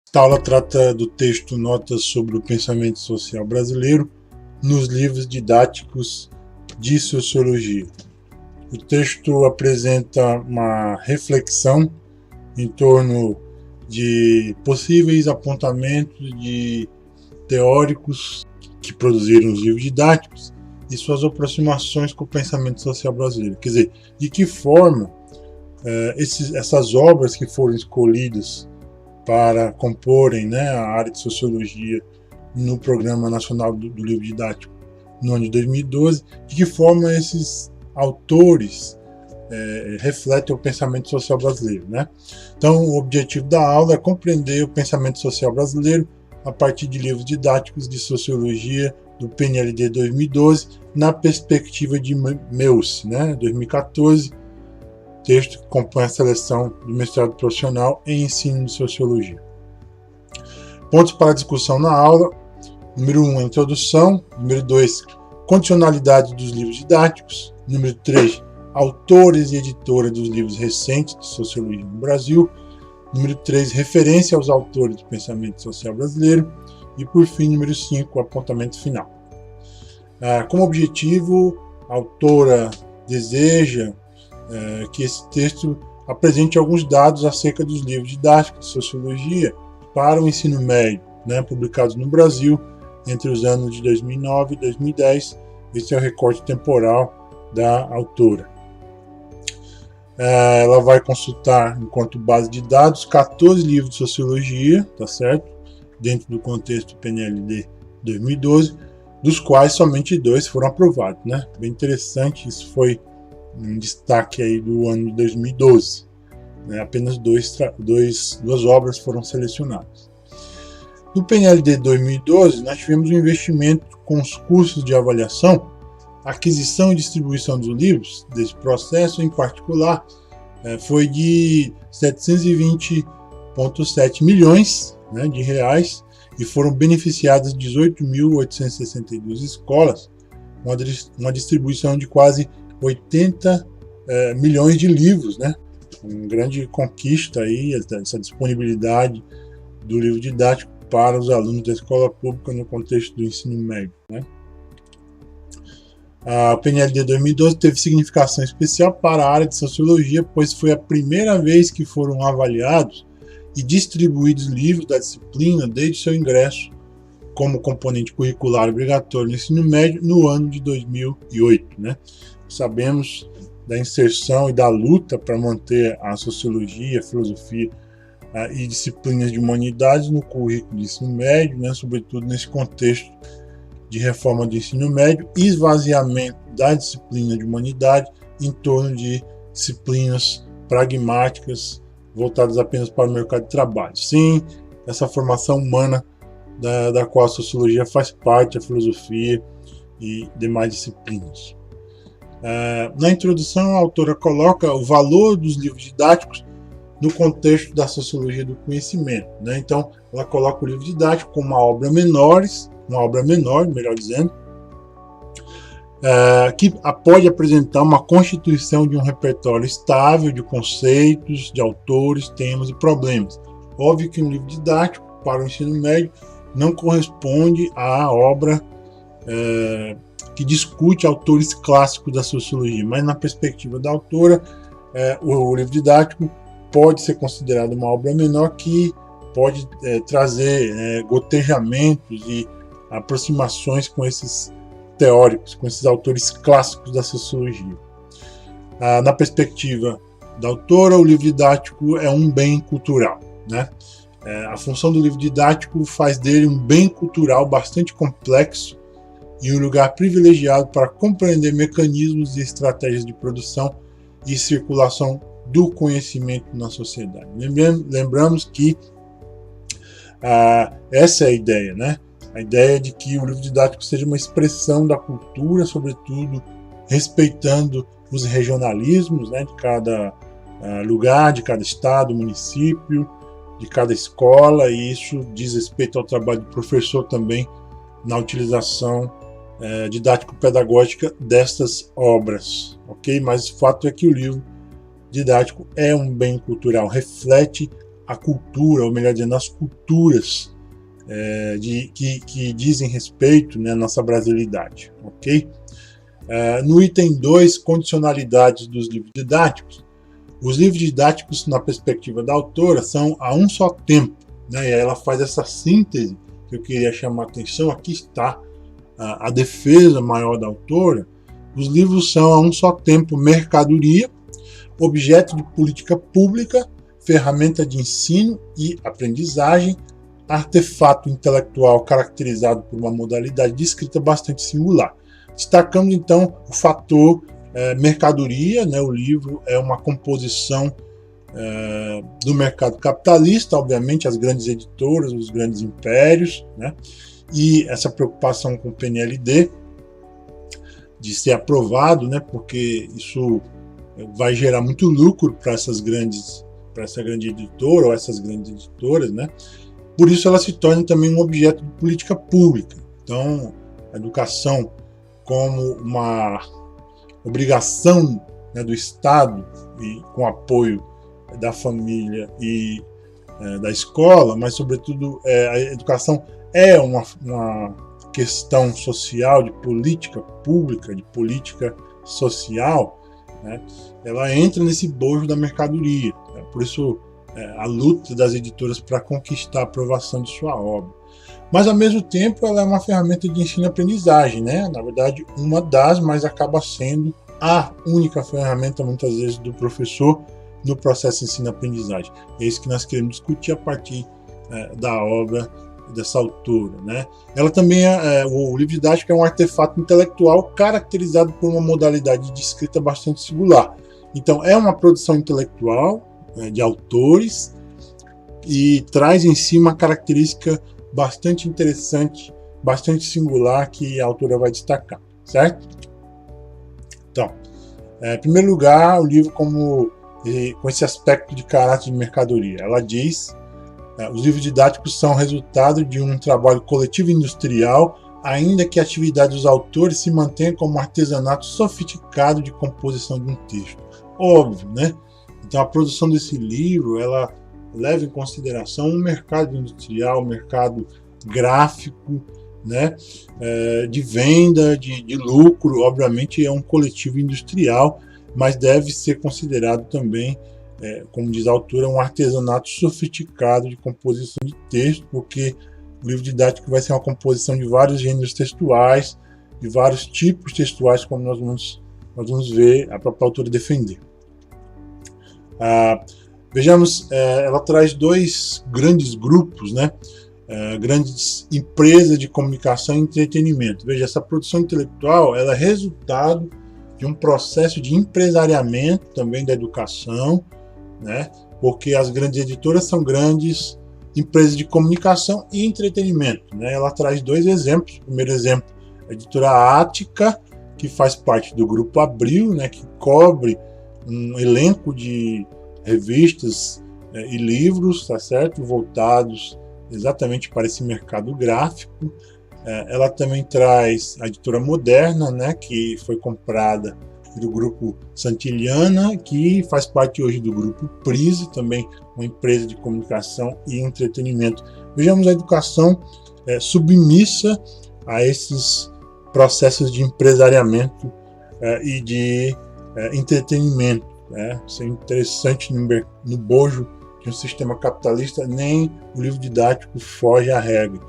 Esta aula trata do texto Notas sobre o Pensamento Social Brasileiro nos livros didáticos de Sociologia. O texto apresenta uma reflexão em torno de possíveis apontamentos de teóricos que produziram os livros didáticos e suas aproximações com o pensamento social brasileiro. Quer dizer, de que forma essas obras que foram escolhidas para comporem a área de Sociologia no Programa Nacional do Livro Didático no ano de 2012, de que forma esses autores refletem o pensamento social brasileiro. Então, o objetivo da aula é compreender o pensamento social brasileiro a partir de livros didáticos de Sociologia do PNLD 2012, na perspectiva de Meucci, 2014, texto que compõe a seleção do mestrado profissional em ensino de Sociologia. Pontos para discussão na aula: número 1, a introdução; número 2, condicionalidade dos livros didáticos; número 3, autores e editoras dos livros recentes de Sociologia no Brasil; número 3, referência aos autores do pensamento social brasileiro; e, por fim, número 5, o apontamento final. Como objetivo, a autora deseja que esse texto apresente alguns dados acerca dos livros didáticos de Sociologia para o ensino médio, publicados no Brasil entre os anos de 2009 e 2010. Esse é o recorte temporal da autora. Ela vai consultar, enquanto base de dados, 14 livros de Sociologia, tá certo? Dentro do contexto do PNLD 2012, dos quais somente 2 foram aprovados, Bem interessante, isso foi um destaque aí do ano de 2012. Apenas duas obras foram selecionadas. No PNLD 2012, nós tivemos um investimento com os cursos de avaliação, aquisição e distribuição dos livros. Desse processo, em particular, foi de 720,7 milhões de reais, e foram beneficiadas 18.862 escolas, uma distribuição de quase 80 milhões de livros, Uma grande conquista aí, essa disponibilidade do livro didático para os alunos da escola pública no contexto do ensino médio. A PNLD 2012 teve significação especial para a área de Sociologia, pois foi a primeira vez que foram avaliados e distribuídos livros da disciplina desde seu ingresso como componente curricular obrigatório no ensino médio no ano de 2008. Sabemos da inserção e da luta para manter a sociologia, a filosofia e disciplinas de humanidades no currículo de ensino médio, sobretudo nesse contexto de reforma do ensino médio e esvaziamento da disciplina de humanidade em torno de disciplinas pragmáticas voltadas apenas para o mercado de trabalho. Sim, essa formação humana da qual a sociologia faz parte, a filosofia e demais disciplinas. Na introdução, a autora coloca o valor dos livros didáticos no contexto da sociologia do conhecimento. Então, ela coloca o livro didático como uma obra menor, melhor dizendo, que pode apresentar uma constituição de um repertório estável de conceitos, de autores, temas e problemas. Óbvio que um livro didático para o ensino médio não corresponde à obra que discute autores clássicos da sociologia, mas na perspectiva da autora, o livro didático pode ser considerado uma obra menor que pode trazer gotejamentos e aproximações com esses teóricos, com esses autores clássicos da sociologia. Na perspectiva da autora, o livro didático é um bem cultural. A função do livro didático faz dele um bem cultural bastante complexo e um lugar privilegiado para compreender mecanismos e estratégias de produção e circulação do conhecimento na sociedade. Lembramos que essa é a ideia, A ideia de que o livro didático seja uma expressão da cultura, sobretudo respeitando os regionalismos, de cada lugar, de cada estado, município, de cada escola, e isso diz respeito ao trabalho do professor também na utilização didático-pedagógica destas obras, ok? Mas o fato é que o livro didático é um bem cultural, reflete a cultura, ou melhor dizendo, as culturas que dizem respeito, né, à nossa brasilidade, ok? No item 2, condicionalidades dos livros didáticos, os livros didáticos, na perspectiva da autora, são a um só tempo, né, e aí ela faz essa síntese que eu queria chamar a atenção. Aqui está a defesa maior da autora. Os livros são a um só tempo mercadoria, objeto de política pública, ferramenta de ensino e aprendizagem, artefato intelectual caracterizado por uma modalidade de escrita bastante singular. Destacamos então o fator mercadoria, né? O livro é uma composição do mercado capitalista, obviamente as grandes editoras, os grandes impérios, né? E essa preocupação com o PNLD de ser aprovado, né? Porque isso vai gerar muito lucro para essa grande editora ou essas grandes editoras, né? Por isso ela se torna também um objeto de política pública. Então, a educação como uma obrigação, né, do Estado, e com apoio da família e da escola, mas sobretudo a educação é uma questão social, de política pública, de política social, né? Ela entra nesse bojo da mercadoria, né? Por isso a luta das editoras para conquistar a aprovação de sua obra. Mas, ao mesmo tempo, ela é uma ferramenta de ensino e aprendizagem, né? Na verdade, uma das, mas acaba sendo a única ferramenta, muitas vezes, do professor no processo de ensino-aprendizagem. É isso que nós queremos discutir a partir da obra dessa autora, né? Ela também o livro didático é um artefato intelectual caracterizado por uma modalidade de escrita bastante singular. Então, é uma produção intelectual de autores e traz em si uma característica bastante interessante, bastante singular, que a autora vai destacar, certo? Então, em primeiro lugar, o livro com esse aspecto de caráter de mercadoria. Ela diz: os livros didáticos são resultado de um trabalho coletivo industrial, ainda que a atividade dos autores se mantenha como um artesanato sofisticado de composição de um texto. Óbvio, né? Então, a produção desse livro, ela leva em consideração um mercado industrial, um mercado gráfico, né? De venda, de lucro. Obviamente é um coletivo industrial, mas deve ser considerado também, como diz a autora, um artesanato sofisticado de composição de texto, porque o livro didático vai ser uma composição de vários gêneros textuais, de vários tipos textuais, como nós vamos ver a própria autora defender. Vejamos, ela traz dois grandes grupos, né? Grandes empresas de comunicação e entretenimento. Veja, essa produção intelectual ela é resultado de um processo de empresariamento também da educação, né? Porque as grandes editoras são grandes empresas de comunicação e entretenimento, né? Ela traz dois exemplos. O primeiro exemplo, a editora Ática, que faz parte do Grupo Abril, né? Que cobre um elenco de revistas e livros, tá certo? Voltados exatamente para esse mercado gráfico. Ela também traz a editora Moderna, né, que foi comprada do grupo Santillana, que faz parte hoje do grupo Prise, também uma empresa de comunicação e entretenimento. Vejamos a educação submissa a esses processos de empresariamento e de entretenimento. Isso é interessante no bojo de um sistema capitalista, nem o livro didático foge à regra.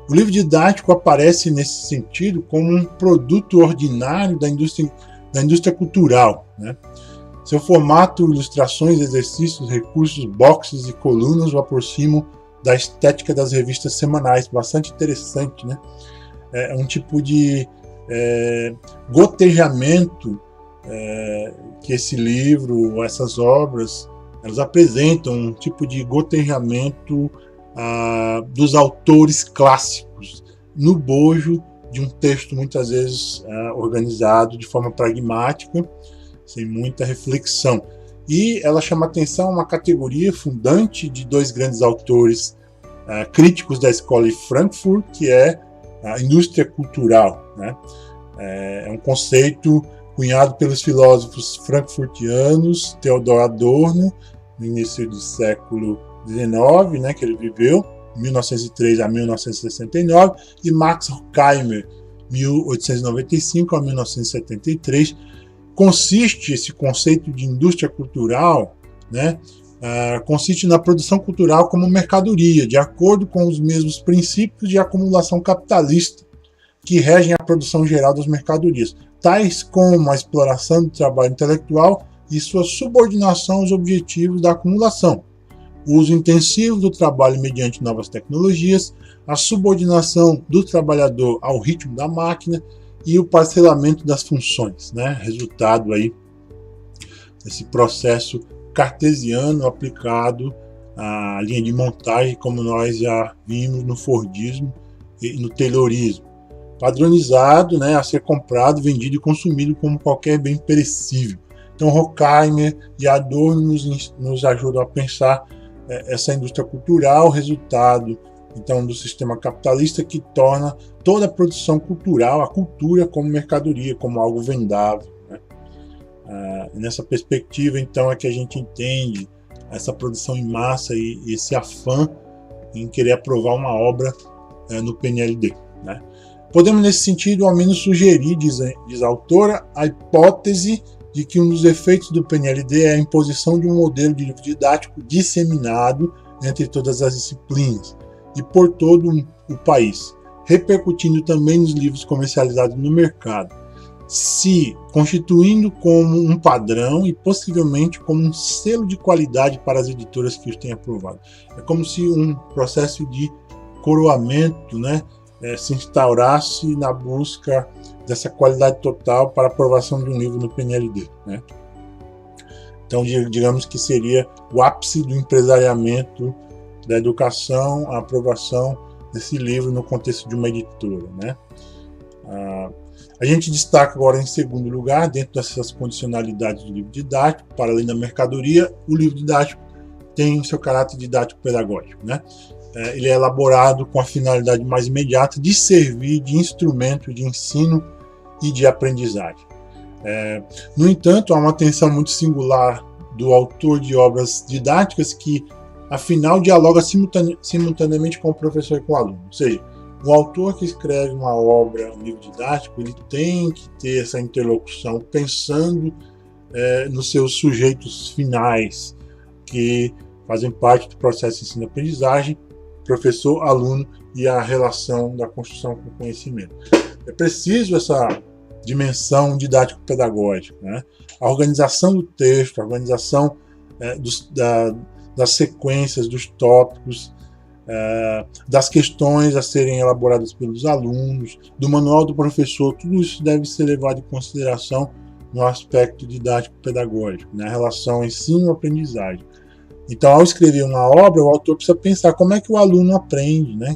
O livro didático aparece nesse sentido como um produto ordinário da indústria cultural, né? Seu formato, ilustrações, exercícios, recursos, boxes e colunas o aproximam da estética das revistas semanais, bastante interessante, né? É um tipo de gotejamento que esse livro, essas obras, elas apresentam um tipo de gotejamento dos autores clássicos no bojo de um texto muitas vezes organizado de forma pragmática, sem muita reflexão. E ela chama atenção a uma categoria fundante de dois grandes autores críticos da escola de Frankfurt, que é a indústria cultural, né? É um conceito cunhado pelos filósofos frankfurtianos Theodor Adorno, no início do século XIX, né, que ele viveu, 1903 a 1969, e Max Horkheimer, 1895 a 1973. Consiste esse conceito de indústria cultural, né, consiste na produção cultural como mercadoria, de acordo com os mesmos princípios de acumulação capitalista que regem a produção geral das mercadorias, tais como a exploração do trabalho intelectual e sua subordinação aos objetivos da acumulação, o uso intensivo do trabalho mediante novas tecnologias, a subordinação do trabalhador ao ritmo da máquina e o parcelamento das funções, né? Resultado aí desse processo cartesiano aplicado à linha de montagem, como nós já vimos no Fordismo e no Taylorismo, padronizado, né, a ser comprado, vendido e consumido como qualquer bem perecível. Então, Horkheimer e Adorno nos ajudam a pensar essa indústria cultural, resultado então do sistema capitalista que torna toda a produção cultural, a cultura, como mercadoria, como algo vendável, né? Nessa perspectiva, então, é que a gente entende essa produção em massa e esse afã em querer aprovar uma obra no PNLD, né? Podemos, nesse sentido, ao menos sugerir, diz a autora, a hipótese de que um dos efeitos do PNLD é a imposição de um modelo de livro didático disseminado entre todas as disciplinas e por todo o país, repercutindo também nos livros comercializados no mercado, se constituindo como um padrão e possivelmente como um selo de qualidade para as editoras que os têm aprovado. É como se um processo de coroamento, né, se instaurasse na busca dessa qualidade total para aprovação de um livro no PNLD, né? Então, digamos que seria o ápice do empresariamento da educação, a aprovação desse livro no contexto de uma editora, né? A gente destaca agora, em segundo lugar, dentro dessas condicionalidades do livro didático, para além da mercadoria, o livro didático tem o seu caráter didático-pedagógico, né? Ele é elaborado com a finalidade mais imediata de servir de instrumento de ensino e de aprendizagem. No entanto, há uma atenção muito singular do autor de obras didáticas que, afinal, dialoga simultaneamente com o professor e com o aluno. Ou seja, o autor que escreve uma obra, um livro didático, ele tem que ter essa interlocução pensando nos seus sujeitos finais, que fazem parte do processo de ensino-aprendizagem, professor, aluno e a relação da construção com o conhecimento. É preciso essa dimensão didático-pedagógica, né? A organização do texto, a organização das sequências, dos tópicos, das questões a serem elaboradas pelos alunos, do manual do professor, tudo isso deve ser levado em consideração no aspecto didático-pedagógico, na relação ensino-aprendizagem. Então, ao escrever uma obra, o autor precisa pensar como é que o aluno aprende, né?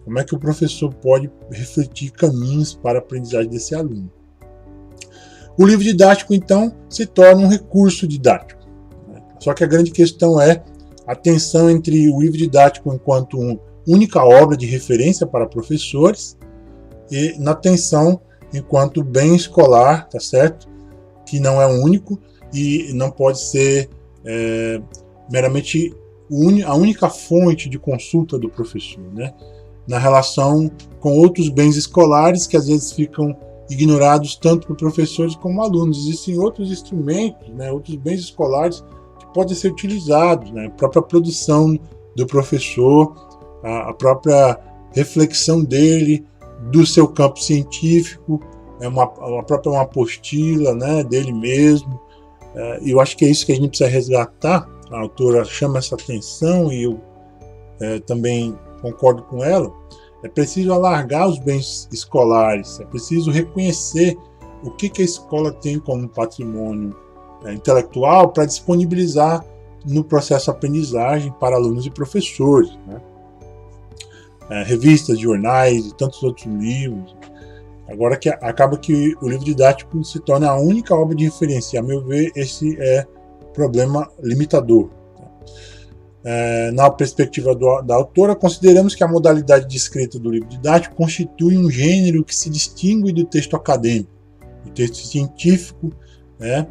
Como é que o professor pode refletir caminhos para a aprendizagem desse aluno. O livro didático, então, se torna um recurso didático, né? Só que a grande questão é a tensão entre o livro didático enquanto uma única obra de referência para professores e na tensão enquanto bem escolar, tá certo? Que não é único e não pode ser meramente a única fonte de consulta do professor, né? Na relação com outros bens escolares que às vezes ficam ignorados tanto por professores como alunos. Existem outros instrumentos, né, outros bens escolares que podem ser utilizados, né? A própria produção do professor, a própria reflexão dele, do seu campo científico, uma própria apostila, né, dele mesmo. E eu acho que é isso que a gente precisa resgatar. A autora chama essa atenção e eu também concordo com ela. É preciso alargar os bens escolares, é preciso reconhecer o que a escola tem como patrimônio intelectual para disponibilizar no processo de aprendizagem para alunos e professores, né? Revistas, jornais e tantos outros livros. Agora que acaba que o livro didático se torna a única obra de referência. A meu ver, esse é problema limitador. Na perspectiva da autora, consideramos que a modalidade de escrita do livro didático constitui um gênero que se distingue do texto acadêmico, do texto científico, né?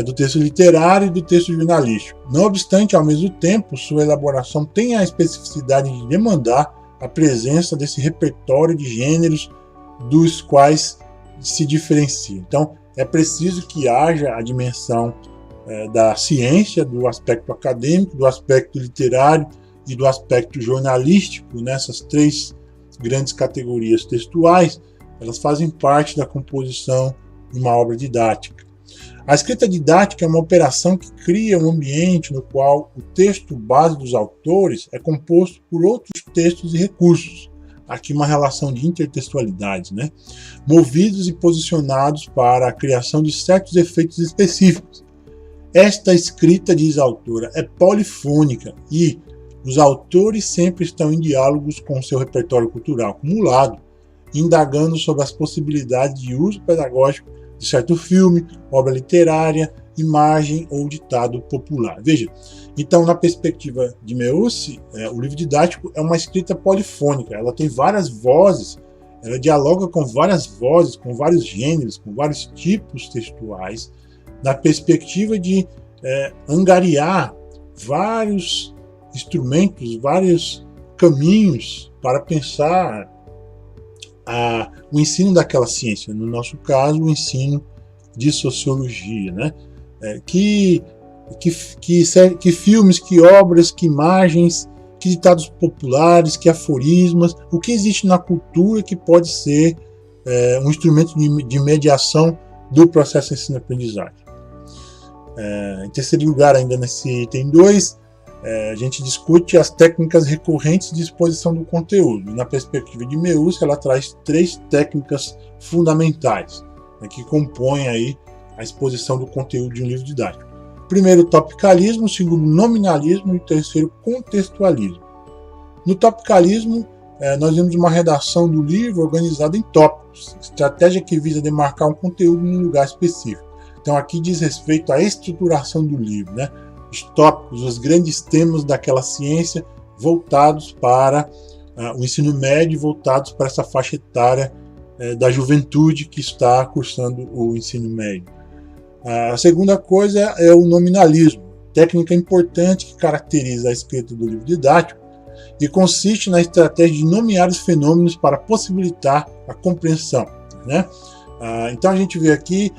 do texto literário e do texto jornalístico. Não obstante, ao mesmo tempo, sua elaboração tem a especificidade de demandar a presença desse repertório de gêneros dos quais se diferencia. Então, é preciso que haja a dimensão da ciência, do aspecto acadêmico, do aspecto literário e do aspecto jornalístico. Nessas três grandes categorias textuais, elas fazem parte da composição de uma obra didática. A escrita didática é uma operação que cria um ambiente no qual o texto base dos autores é composto por outros textos e recursos. Aqui uma relação de intertextualidade, né? Movidos e posicionados para a criação de certos efeitos específicos. Esta escrita, diz a autora, é polifônica e os autores sempre estão em diálogos com o seu repertório cultural acumulado, indagando sobre as possibilidades de uso pedagógico de certo filme, obra literária, imagem ou ditado popular. Veja, então, na perspectiva de Meucci, o livro didático é uma escrita polifônica, ela tem várias vozes, ela dialoga com várias vozes, com vários gêneros, com vários tipos textuais, na perspectiva de angariar vários instrumentos, vários caminhos para pensar o ensino daquela ciência, no nosso caso, o ensino de sociologia, né? Que filmes, que obras, que imagens, que ditados populares, que aforismas, o que existe na cultura que pode ser um instrumento de mediação do processo de ensino-aprendizagem. Em terceiro lugar, ainda nesse item 2, a gente discute as técnicas recorrentes de exposição do conteúdo. Na perspectiva de Meucci, ela traz 3 técnicas fundamentais, que compõem aí a exposição do conteúdo de um livro didático. Primeiro, topicalismo, segundo, nominalismo e terceiro, contextualismo. No topicalismo, nós vemos uma redação do livro organizada em tópicos, estratégia que visa demarcar um conteúdo em um lugar específico. Então aqui diz respeito à estruturação do livro, né? Os tópicos, os grandes temas daquela ciência voltados para o ensino médio, voltados para essa faixa etária da juventude que está cursando o ensino médio. A segunda coisa é o nominalismo, técnica importante que caracteriza a escrita do livro didático e consiste na estratégia de nomear os fenômenos para possibilitar a compreensão, né? Então a gente vê aqui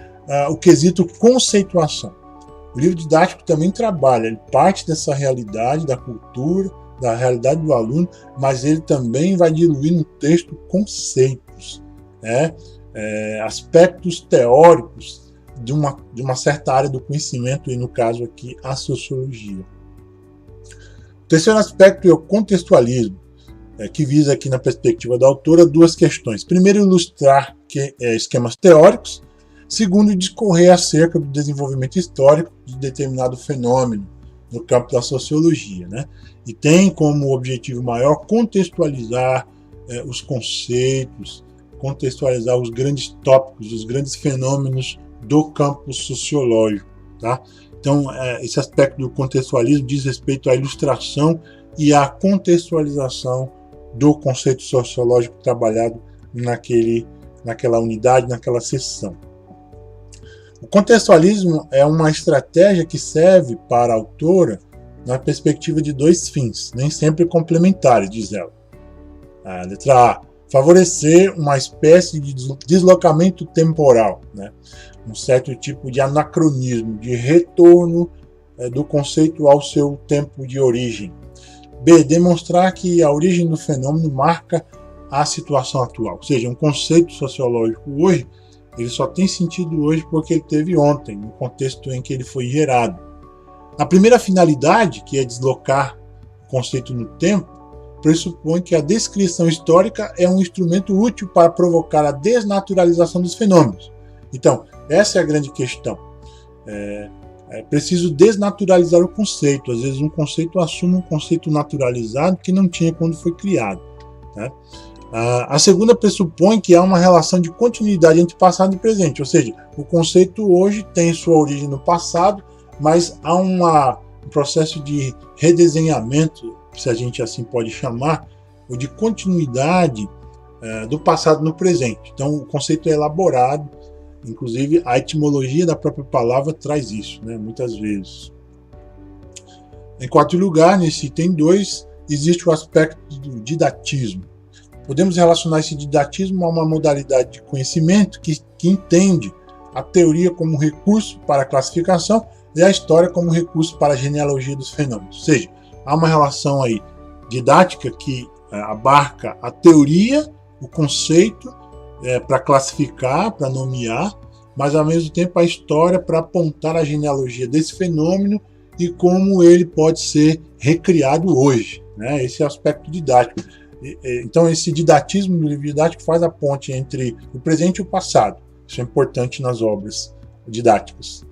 o quesito conceituação. O livro didático também trabalha, ele parte dessa realidade da cultura, da realidade do aluno, mas ele também vai diluir no texto conceitos, né? Aspectos teóricos de uma certa área do conhecimento, e no caso aqui a sociologia. O terceiro aspecto é o contextualismo, que visa aqui na perspectiva da autora 2 questões. Primeiro, ilustrar esquemas teóricos. Segundo, discorrer acerca do desenvolvimento histórico de determinado fenômeno no campo da sociologia, né? E tem como objetivo maior contextualizar os conceitos, contextualizar os grandes tópicos, os grandes fenômenos do campo sociológico, tá? Então, esse aspecto do contextualismo diz respeito à ilustração e à contextualização do conceito sociológico trabalhado naquela unidade, naquela seção. O contextualismo é uma estratégia que serve para a autora na perspectiva de 2 fins, nem sempre complementares, diz ela. A letra A, favorecer uma espécie de deslocamento temporal, né? Um certo tipo de anacronismo, de retorno do conceito ao seu tempo de origem. B, demonstrar que a origem do fenômeno marca a situação atual, ou seja, um conceito sociológico hoje ele só tem sentido hoje porque ele teve ontem, no contexto em que ele foi gerado. A primeira finalidade, que é deslocar o conceito no tempo, pressupõe que a descrição histórica é um instrumento útil para provocar a desnaturalização dos fenômenos. Então, essa é a grande questão. É preciso desnaturalizar o conceito. Às vezes um conceito assume um conceito naturalizado que não tinha quando foi criado, né? A segunda pressupõe que há uma relação de continuidade entre passado e presente, ou seja, o conceito hoje tem sua origem no passado, mas há um processo de redesenhamento, se a gente assim pode chamar, ou de continuidade do passado no presente. Então o conceito é elaborado Inclusive, a etimologia da própria palavra traz isso, né, muitas vezes. Em quarto lugar, nesse item 2, existe o aspecto do didatismo. Podemos relacionar esse didatismo a uma modalidade de conhecimento que entende a teoria como recurso para a classificação e a história como recurso para a genealogia dos fenômenos. Ou seja, há uma relação aí didática que abarca a teoria, o conceito, para classificar, para nomear, mas ao mesmo tempo a história para apontar a genealogia desse fenômeno e como ele pode ser recriado hoje, né? Esse é o aspecto didático. Então, esse didatismo do livro didático faz a ponte entre o presente e o passado. Isso é importante nas obras didáticas.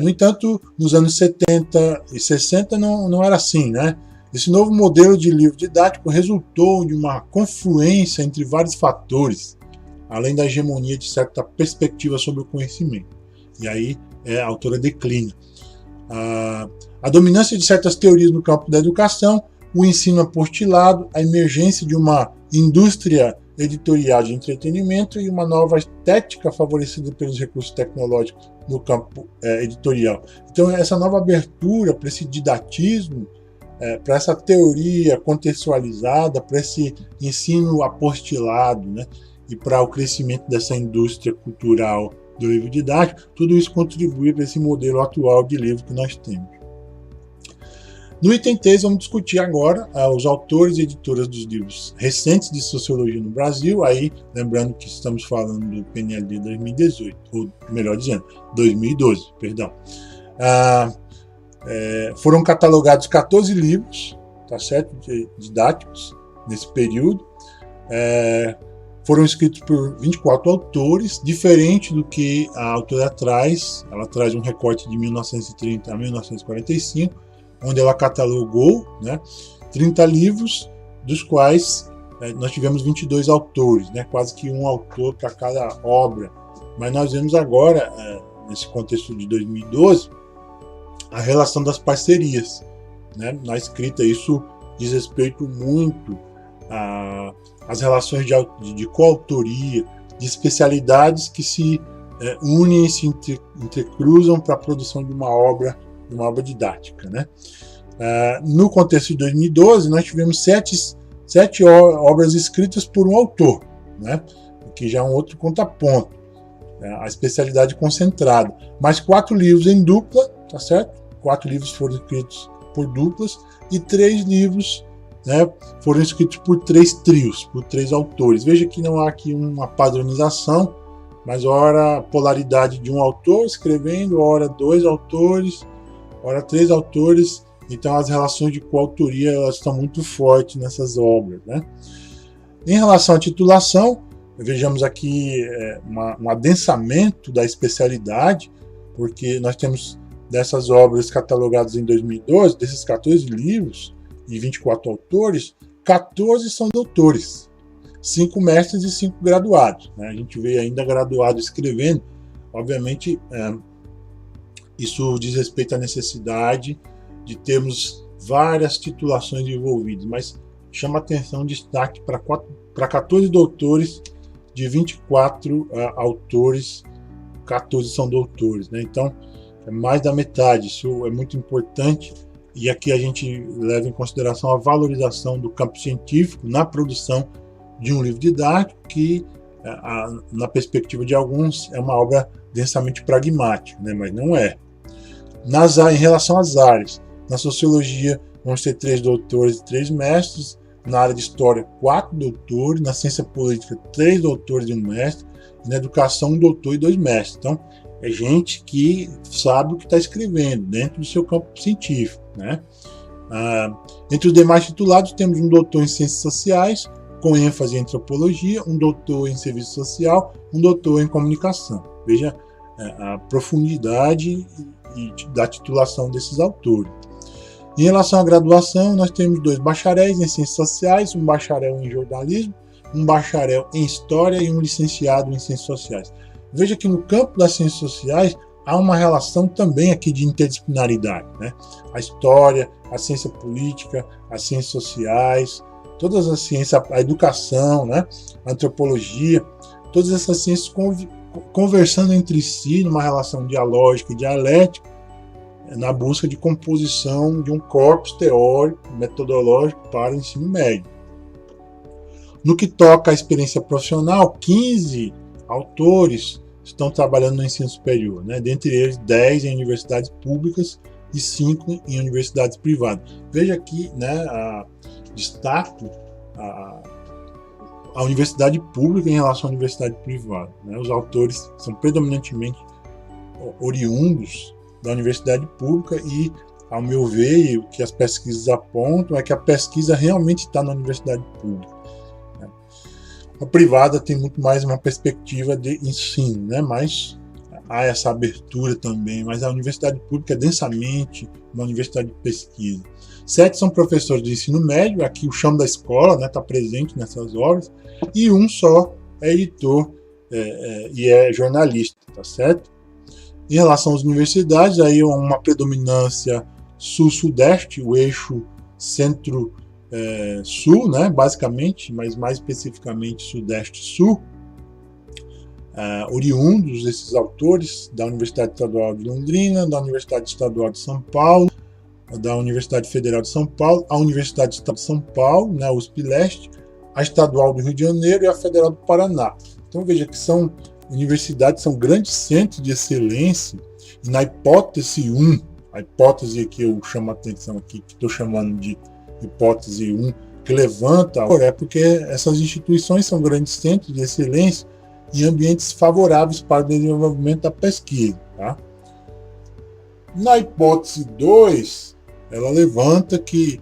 No entanto, nos anos 70 e 60 não era assim, né? Esse novo modelo de livro didático resultou de uma confluência entre vários fatores, além da hegemonia de certa perspectiva sobre o conhecimento. E aí a autora declina. A dominância de certas teorias no campo da educação, o ensino apostilado, a emergência de uma indústria editorial de entretenimento e uma nova estética favorecida pelos recursos tecnológicos no campo editorial. Então, essa nova abertura para esse didatismo, para essa teoria contextualizada, para esse ensino apostilado, né, e para o crescimento dessa indústria cultural do livro didático, tudo isso contribui para esse modelo atual de livro que nós temos. No item 3, vamos discutir agora os autores e editoras dos livros recentes de sociologia no Brasil, aí lembrando que estamos falando do PNLD 2018, ou melhor dizendo, 2012, perdão. Foram catalogados 14 livros, tá certo, didáticos nesse período. Foram escritos por 24 autores, diferente do que a autora traz. Ela traz um recorte de 1930 a 1945, onde ela catalogou, né, 30 livros, dos quais nós tivemos 22 autores, né, quase que um autor para cada obra. Mas nós vemos agora, nesse contexto de 2012, a relação das parcerias, né, na escrita. Isso diz respeito muito às relações de coautoria, de especialidades que se unem e se entrecruzam para a produção de uma obra didática, né? No contexto de 2012, nós tivemos sete obras escritas por um autor, né? Que já é um outro contraponto, a especialidade concentrada. Mais 4 livros em dupla, tá certo? 4 livros foram escritos por duplas e 3 livros, né, foram escritos por 3 trios, por 3 autores. Veja que não há aqui uma padronização, mas ora polaridade de um autor escrevendo, ora 2 autores, ora 3 autores. Então as relações de coautoria elas estão muito fortes nessas obras, né? Em relação à titulação, vejamos aqui um adensamento da especialidade, porque nós temos dessas obras catalogadas em 2012, desses 14 livros e 24 autores, 14 são doutores, 5 mestres e 5 graduados, né? A gente vê ainda graduado escrevendo. Obviamente, isso diz respeito à necessidade de termos várias titulações envolvidas, mas chama atenção, destaque para 14 doutores de 24 autores, 14 são doutores, né? Então, é mais da metade. Isso é muito importante, e aqui a gente leva em consideração a valorização do campo científico na produção de um livro didático que, na perspectiva de alguns, é uma obra densamente pragmática, né? Mas não é. Em relação às áreas, na sociologia vamos ter 3 doutores e 3 mestres, na área de história 4 doutores, na ciência política 3 doutores e 1 mestre, e na educação 1 doutor e 2 mestres. Então, é gente que sabe o que está escrevendo dentro do seu campo científico, né? Entre os demais titulados temos um doutor em ciências sociais, com ênfase em antropologia, um doutor em serviço social, um doutor em comunicação. Veja a profundidade da titulação desses autores. Em relação à graduação, nós temos 2 bacharéis em ciências sociais, um bacharel em jornalismo, um bacharel em história e um licenciado em ciências sociais. Veja que no campo das ciências sociais há uma relação também aqui de interdisciplinaridade, né? A história, a ciência política, as ciências sociais, todas as ciências, a educação, né? A antropologia, todas essas ciências conversando entre si numa relação dialógica e dialética, na busca de composição de um corpus teórico, metodológico para o ensino médio. No que toca à experiência profissional, 15 autores estão trabalhando no ensino superior, né? Dentre eles 10 em universidades públicas e 5 em universidades privadas. Veja aqui, né, destaco a universidade pública em relação à universidade privada, né? Os autores são predominantemente oriundos da universidade pública e, ao meu ver, o que as pesquisas apontam é que a pesquisa realmente está na universidade pública, né? A privada tem muito mais uma perspectiva de ensino, né? Mas há essa abertura também, mas a universidade pública é densamente uma universidade de pesquisa. 7 são professores de ensino médio, aqui o chão da escola está, né, presente nessas obras, e um só é editor e é jornalista, tá certo? Em relação às universidades, aí uma predominância sul-sudeste, o eixo centro-sul, né, basicamente, mas mais especificamente sudeste-sul, oriundos desses autores da Universidade Estadual de Londrina, da Universidade Estadual de São Paulo, da Universidade Federal de São Paulo, a Universidade Estadual de São Paulo, né, USP-Leste, a Estadual do Rio de Janeiro e a Federal do Paraná. Então veja que são universidades, são grandes centros de excelência, e na hipótese 1, a hipótese que eu chamo a atenção aqui, que estou chamando de hipótese 1, que levanta, é porque essas instituições são grandes centros de excelência em ambientes favoráveis para o desenvolvimento da pesquisa, tá? Na hipótese 2, ela levanta que,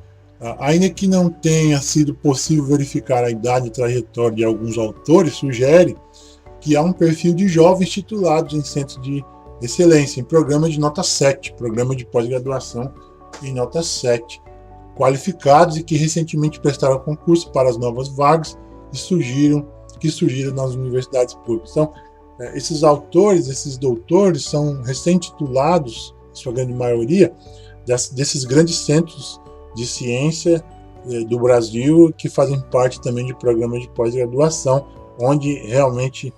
ainda que não tenha sido possível verificar a idade e trajetória de alguns autores, sugere que há um perfil de jovens titulados em centros de excelência, em programa de nota 7, programa de pós-graduação em nota 7, qualificados e que recentemente prestaram concurso para as novas vagas que surgiram nas universidades públicas. Então, esses autores, esses doutores, são recém-titulados, em sua grande maioria, desses grandes centros de ciência do Brasil, que fazem parte também de programas de pós-graduação, onde realmente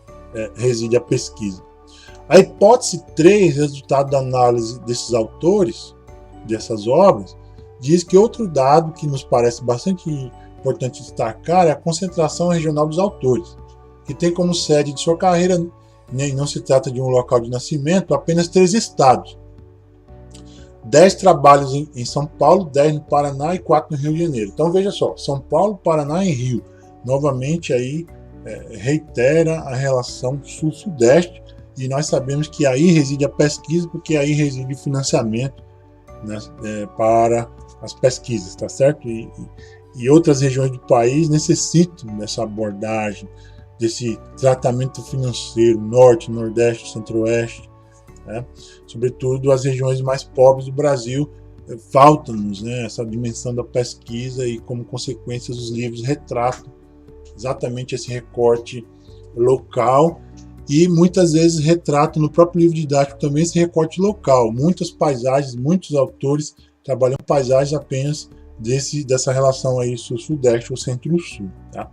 reside a pesquisa. A hipótese 3, resultado da análise desses autores, dessas obras, diz que outro dado que nos parece bastante importante destacar é a concentração regional dos autores, que tem como sede de sua carreira, e não se trata de um local de nascimento, apenas 3 estados. 10 trabalhos em São Paulo, 10 no Paraná e 4 no Rio de Janeiro. Então veja só, São Paulo, Paraná e Rio. Novamente aí reitera a relação sul-sudeste, e nós sabemos que aí reside a pesquisa, porque aí reside o financiamento, né, para as pesquisas, tá certo? E outras regiões do país necessitam dessa abordagem, desse tratamento financeiro, norte, nordeste, centro-oeste, né? Sobretudo as regiões mais pobres do Brasil, falta-nos, né, essa dimensão da pesquisa, e como consequência os livros retratam exatamente esse recorte local, e muitas vezes retratam no próprio livro didático também esse recorte local. Muitas paisagens, muitos autores trabalham paisagens apenas dessa relação aí sul-sudeste ou centro-sul, tá?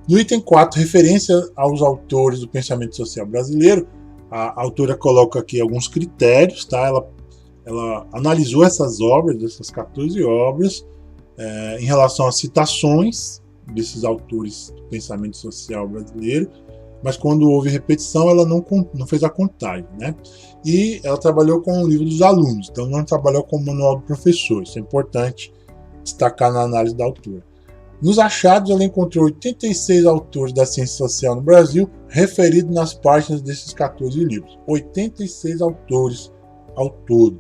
No item 4, referência aos autores do pensamento social brasileiro, a autora coloca aqui alguns critérios, tá? Ela analisou essas obras, essas 14 obras, em relação às citações desses autores do pensamento social brasileiro, mas quando houve repetição ela não fez a contagem, né? E ela trabalhou com o livro dos alunos, então não trabalhou com o manual do professor. Isso é importante destacar na análise da autora. Nos achados, ela encontrou 86 autores da ciência social no Brasil, referidos nas páginas desses 14 livros. 86 autores ao todo.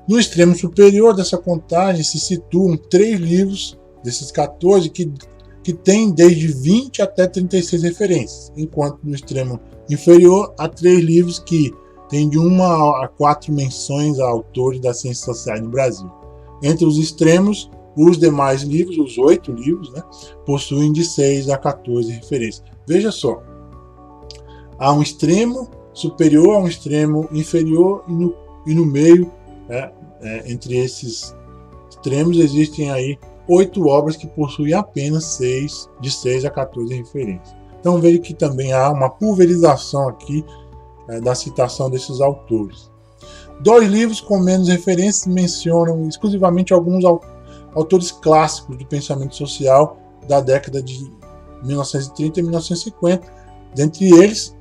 No extremo superior dessa contagem se situam 3 livros desses 14 que têm desde 20 até 36 referências, enquanto no extremo inferior há 3 livros que têm de 1 a 4 menções a autores das ciências sociais no Brasil. Entre os extremos, os demais livros, os 8 livros, né, possuem de 6 a 14 referências. Veja só, há um extremo superior, há um extremo inferior, e no meio, entre esses extremos, existem aí 8 obras que possuem apenas de 6 a 14 referências. Então veja que também há uma pulverização aqui da citação desses autores. 2 livros com menos referências mencionam exclusivamente alguns autores clássicos do pensamento social da década de 1930 e 1950. Dentre eles,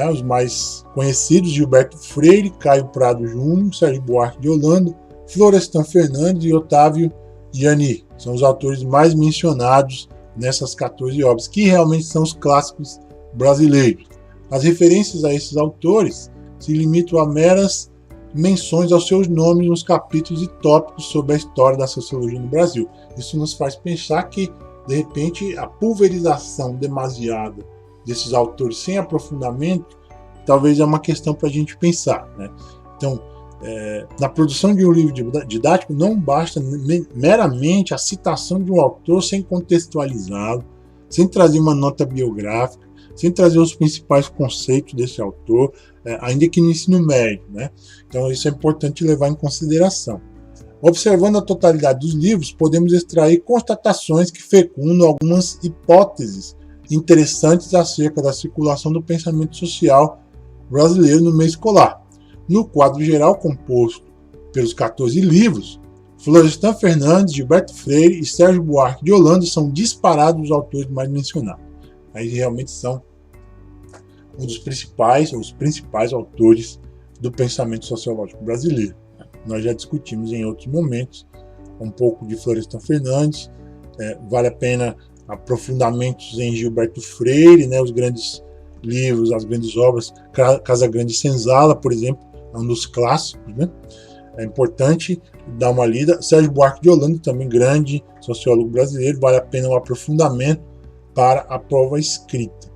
os mais conhecidos: Gilberto Freire, Caio Prado Júnior, Sérgio Buarque de Holanda, Florestan Fernandes e Otávio Gianni. São os autores mais mencionados nessas 14 obras, que realmente são os clássicos brasileiros. As referências a esses autores se limitam a meras menções aos seus nomes nos capítulos e tópicos sobre a história da sociologia no Brasil. Isso nos faz pensar que, de repente, a pulverização demasiada desses autores sem aprofundamento talvez é uma questão para a gente pensar, né? Então, na produção de um livro didático não basta meramente a citação de um autor sem contextualizá-lo, sem trazer uma nota biográfica, sem trazer os principais conceitos desse autor, ainda que no ensino médio, né? Então isso é importante levar em consideração. Observando a totalidade dos livros, podemos extrair constatações que fecundam algumas hipóteses interessantes acerca da circulação do pensamento social brasileiro no meio escolar. No quadro geral composto pelos 14 livros, Florestan Fernandes, Gilberto Freire e Sérgio Buarque de Holanda são disparados os autores mais mencionados. Aí realmente são um dos principais, ou os principais autores do pensamento sociológico brasileiro. Nós já discutimos em outros momentos um pouco de Florestan Fernandes. Vale a pena aprofundamentos em Gilberto Freire, né, os grandes livros, as grandes obras. Casa Grande e Senzala, por exemplo, é um dos clássicos, né? É importante dar uma lida. Sérgio Buarque de Holanda, também grande sociólogo brasileiro, vale a pena um aprofundamento para a prova escrita.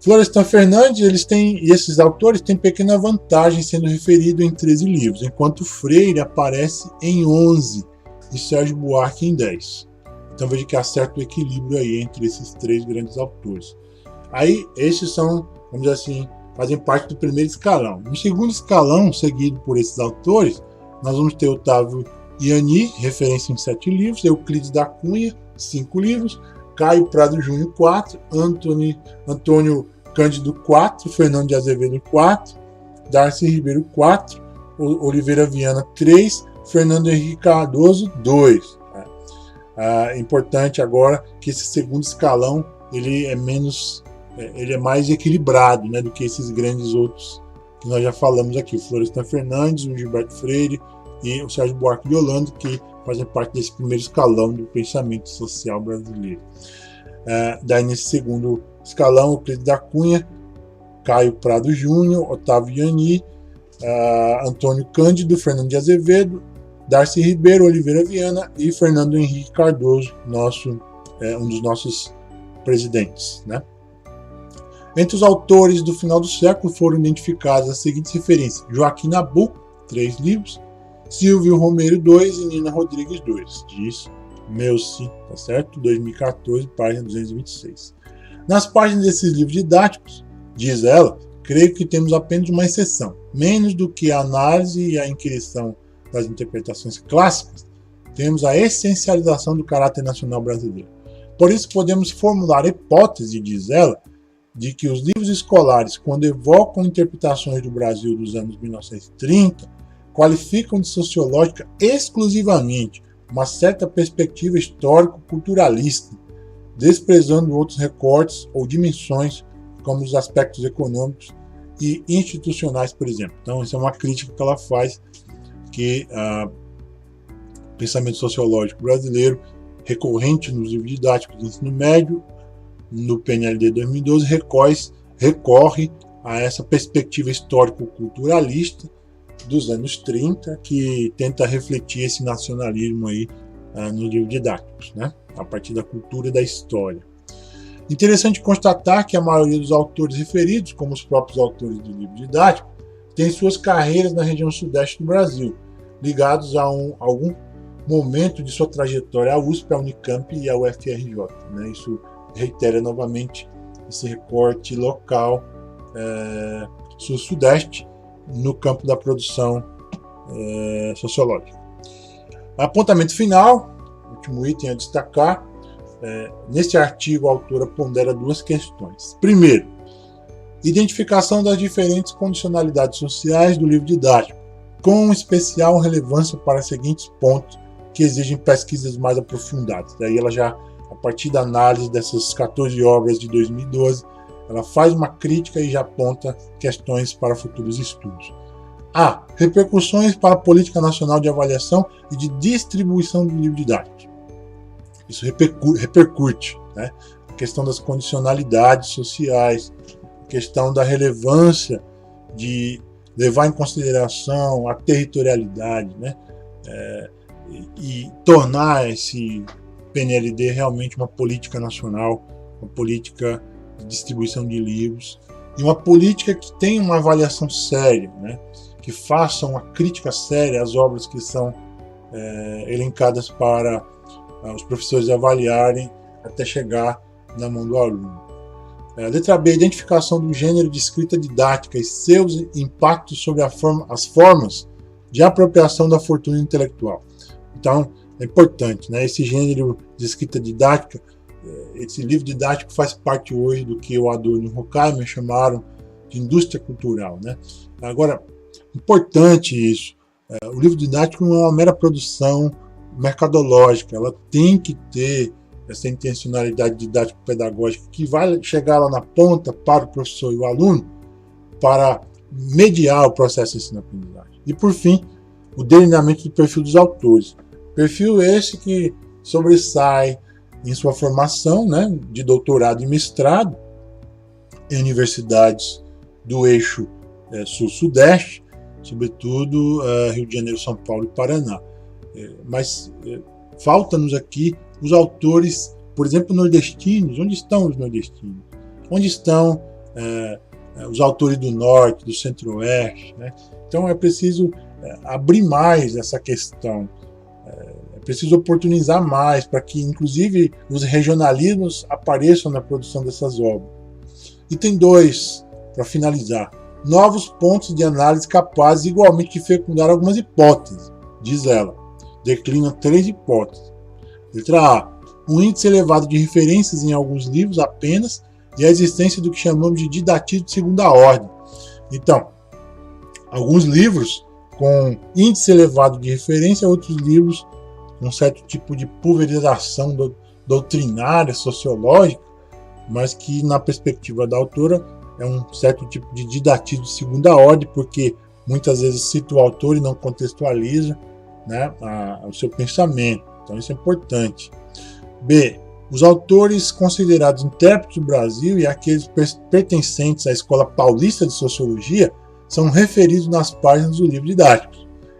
Florestan Fernandes, esses autores têm pequena vantagem sendo referido em 13 livros, enquanto Freire aparece em 11 e Sérgio Buarque em 10. Então veja que há certo equilíbrio aí entre esses 3 grandes autores. Aí esses são, vamos dizer assim, fazem parte do primeiro escalão. No segundo escalão, seguido por esses autores, nós vamos ter Otávio Gianni, referência em 7 livros, Euclides da Cunha, 5 livros, Caio Prado Júnior, 4, Antônio Cândido, 4, Fernando de Azevedo, 4, Darcy Ribeiro, 4, Oliveira Viana, 3, Fernando Henrique Cardoso, 2. É importante agora que esse segundo escalão ele é mais equilibrado, né, do que esses grandes outros que nós já falamos aqui, o Florestan Fernandes, o Gilberto Freire e o Sérgio Buarque de Holanda, que fazem parte desse primeiro escalão do pensamento social brasileiro. Daí nesse segundo escalão, Euclides da Cunha, Caio Prado Júnior, Otávio Gianni, Antônio Cândido, Fernando de Azevedo, Darcy Ribeiro, Oliveira Viana e Fernando Henrique Cardoso, um dos nossos presidentes, né? Entre os autores do final do século foram identificadas as seguintes referências: Joaquim Nabuco, 3 livros, Silvio Romero, 2 e Nina Rodrigues, 2. Diz Melci, tá certo? 2014, página 226. Nas páginas desses livros didáticos, diz ela, creio que temos apenas uma exceção. Menos do que a análise e a inquirição das interpretações clássicas, temos a essencialização do caráter nacional brasileiro. Por isso podemos formular a hipótese, diz ela, de que os livros escolares, quando evocam interpretações do Brasil dos anos 1930, qualificam de sociológica exclusivamente uma certa perspectiva histórico-culturalista, desprezando outros recortes ou dimensões, como os aspectos econômicos e institucionais, por exemplo. Então, essa é uma crítica que ela faz, que o pensamento sociológico brasileiro, recorrente nos livros didáticos do ensino médio, no PNLD 2012, recorre a essa perspectiva histórico-culturalista dos anos 30, que tenta refletir esse nacionalismo aí nos livros didáticos, né? A partir da cultura e da história. Interessante constatar que a maioria dos autores referidos, como os próprios autores do livro didático, têm suas carreiras na região sudeste do Brasil, ligados a algum momento de sua trajetória à USP, à Unicamp e à UFRJ, né? Isso reitera novamente esse recorte local sul-sudeste no campo da produção sociológica. Apontamento final, último item a destacar, neste artigo a autora pondera duas questões. Primeiro, identificação das diferentes condicionalidades sociais do livro didático, com especial relevância para os seguintes pontos que exigem pesquisas mais aprofundadas. Daí ela já, a partir da análise dessas 14 obras de 2012, ela faz uma crítica e já aponta questões para futuros estudos. A. Repercussões para a política nacional de avaliação e de distribuição do livro didático. Isso repercute, né? A questão das condicionalidades sociais, a questão da relevância de levar em consideração a territorialidade, né? E tornar esse PNLD realmente uma política nacional, uma política de distribuição de livros, e uma política que tenha uma avaliação séria, né? Que faça uma crítica séria às obras que são elencadas para os professores avaliarem até chegar na mão do aluno. Letra B, identificação do gênero de escrita didática e seus impactos sobre as formas de apropriação da fortuna intelectual. Então, é importante, né? Esse gênero de escrita didática, esse livro didático faz parte hoje do que o Adorno e o Horkheimer chamaram de indústria cultural, né? Agora, importante isso, o livro didático não é uma mera produção mercadológica, ela tem que ter essa intencionalidade didático-pedagógica que vai chegar lá na ponta para o professor e o aluno para mediar o processo de ensino-aprendizagem. E, por fim, o delineamento do perfil dos autores. Perfil esse que sobressai em sua formação, né, de doutorado e mestrado em universidades do eixo sul-sudeste, sobretudo Rio de Janeiro, São Paulo e Paraná. Mas falta-nos aqui os autores, por exemplo, nordestinos. Onde estão os nordestinos? Onde estão os autores do norte, do centro-oeste, né? Então é preciso abrir mais essa questão, é preciso oportunizar mais para que, inclusive, os regionalismos apareçam na produção dessas obras. Item 2, para finalizar, novos pontos de análise capazes igualmente de fecundar algumas hipóteses, diz ela. Declina 3 hipóteses. Letra A, um índice elevado de referências em alguns livros apenas e a existência do que chamamos de didatismo de segunda ordem. Então, alguns livros com índice elevado de referência, outros livros com um certo tipo de pulverização doutrinária, sociológica, mas que, na perspectiva da autora, é um certo tipo de didatismo de segunda ordem, porque muitas vezes cita o autor e não contextualiza, né, o seu pensamento. Então isso é importante. B. Os autores considerados intérpretes do Brasil e aqueles pertencentes à Escola Paulista de Sociologia são referidos nas páginas do livro didático.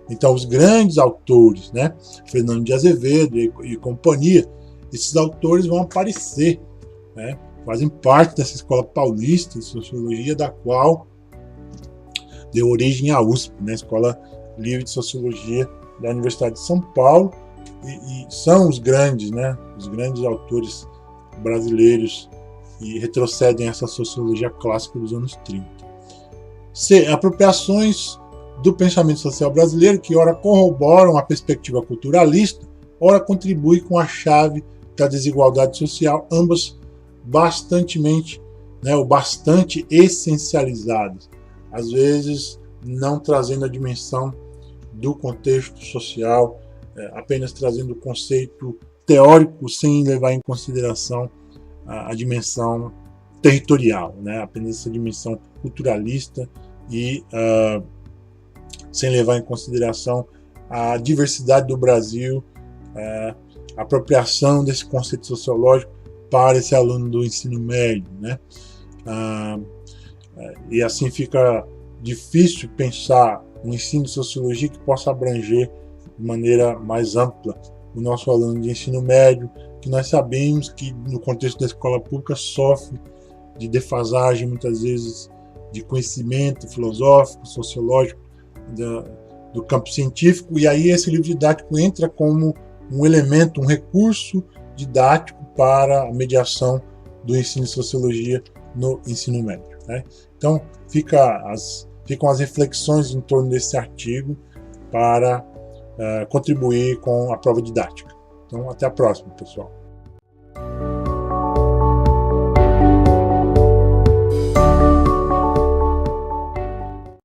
Então os grandes autores, né, Fernando de Azevedo e companhia, esses autores vão aparecer, né, fazem parte dessa Escola Paulista de Sociologia, da qual deu origem à USP, né, Escola Livre de Sociologia da Universidade de São Paulo, e são os grandes, né, os grandes autores brasileiros que retrocedem essa sociologia clássica dos anos 30. C. Apropriações do pensamento social brasileiro que ora corroboram a perspectiva culturalista, ora contribuem com a chave da desigualdade social, ambas bastante essencializadas, às vezes não trazendo a dimensão do contexto social, apenas trazendo o conceito teórico sem levar em consideração a dimensão territorial, né? Apenas essa dimensão culturalista e sem levar em consideração a diversidade do Brasil, a apropriação desse conceito sociológico para esse aluno do ensino médio, né? E assim fica difícil pensar um ensino de sociologia que possa abranger de maneira mais ampla o nosso aluno de ensino médio, que nós sabemos que no contexto da escola pública sofre de defasagem, muitas vezes, de conhecimento filosófico, sociológico do campo científico, e aí esse livro didático entra como um elemento, um recurso didático para a mediação do ensino de sociologia no ensino médio, né? Então, ficam as reflexões em torno desse artigo para contribuir com a prova didática. Então, até a próxima, pessoal.